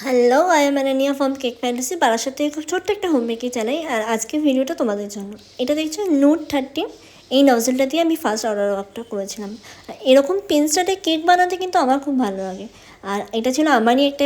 Hello, I am Ananya from Cake Fantasy. Barasat থেকে খুব ছোট্ট একটা হোম মেকই চালাই। আর আজকের ভিডিওটা তোমাদের জন্য। এটা দেখছো নোট 13, এই নজলটা দিয়ে আমি ফার্স্ট অর্ডার ওয়ার্কটা করেছিলাম। এরকম পেন্সটাতে কেক বানাতে কিন্তু আমার খুব ভালো লাগে। আর এটা ছিল আমারই একটা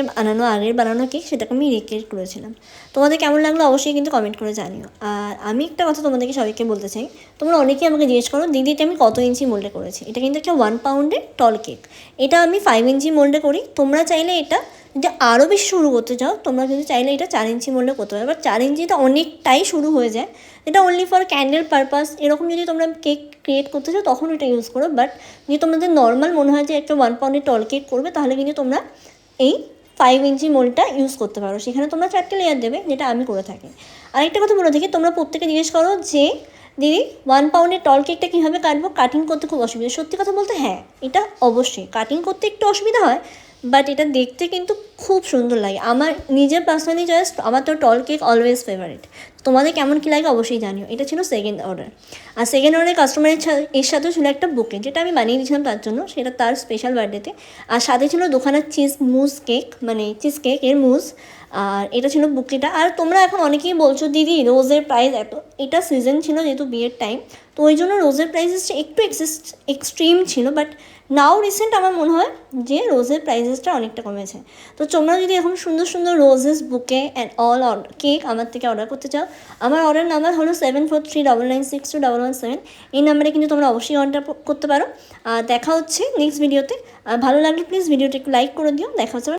আগের বানানো কেক, সেটাকে আমি রিক্রিয়েট করেছিলাম। তোমাদের কেমন লাগলো অবশ্যই কিন্তু কমেন্ট করে জানিও। আর আমি একটা কথা তোমাদেরকে সবাইকে বলতে চাই, তোমরা অনেকেই আমাকে জিজ্ঞেস করো দিদি এটা আমি কত ইঞ্চি মোল্ডে করেছি। এটা কিন্তু একটা 1 পাউন্ডের টল কেক। এটা আমি 5 ইঞ্চি মোল্ডে করি। তোমরা চাইলে এটা যদি আরও বেশি শুরু করতে চাও, তোমরা কিন্তু চাইলে এটা 4 ইঞ্চি মোল্ডে করতে পারো। বাট 4 ইঞ্চিতে অনেকটাই শুরু হয়ে যায়, এটা অনলি ফর ক্যান্ডেল পারপাস। এরকম যদি তোমরা কেক ক্রিয়েট করতে চাও তখন এটা ইউজ করো। বাট যদি তোমাদের নর্মাল মনে হয় যে একটা 1 পাউন্ডের টল কেক করবে, তাহলে কিন্তু তোমরা এই 5 ইঞ্চি মোল্ডটা ইউজ করতে পারো। সেখানে তোমরা 4টে লেয়ার দেবে, যেটা আমি করে থাকি। আরেকটা কথা বলে দেখি, তোমরা প্রত্যেকে জিজ্ঞেস করো যে দিদি 1 পাউন্ডের টল কেকটা কীভাবে কাটবো, কাটিং করতে খুব অসুবিধা। সত্যি কথা বলতে হ্যাঁ, এটা অবশ্যই কাটিং করতে একটু অসুবিধা হয়, বাট এটা দেখতে কিন্তু খুব সুন্দর লাগে। আমার নিজের পার্সোনালি জাস্ট আমার তো টল কেক অলওয়েজ ফেভারিট। তোমাদের কেমন কী লাগে অবশ্যই জানিও। এটা ছিল সেকেন্ড অর্ডার। আর সেকেন্ড অর্ডারে কাস্টমারের এর সাথেও ছিল একটা বুকে, যেটা আমি বানিয়ে দিয়েছিলাম তার জন্য, সেটা তার স্পেশাল বার্থডেতে। আর সাথে ছিল দোকানের চিজ মুজ কেক, মানে চিজ কেক এর মুজ। আর এটা ছিল বুকেটা। আর তোমরা এখন অনেকেই বলছো দিদি রোজের প্রাইস এত, এটা সিজন ছিল যেহেতু বিয়ের টাইম, তো ওই জন্য রোজের প্রাইসেসটা একটু এক্সট্রিম ছিল। বাট নাও রিসেন্ট আমার মনে হয় যে রোজের প্রাইসেসটা অনেকটা কমেছে। তো তোমরা যদি এখন সুন্দর সুন্দর রোজেস বুকে অ্যান্ড অল কেক আমার থেকে অর্ডার করতে চাও, আমার অর্ডার নাম্বার হলো 7439962117। এই নাম্বারে কিন্তু তোমরা অবশ্যই অর্ডার করতে পারো। আর দেখা হচ্ছে নেক্সট ভিডিওতে। আর ভালো লাগলে প্লিজ ভিডিওটা একটু লাইক করে দিও। দেখা হচ্ছে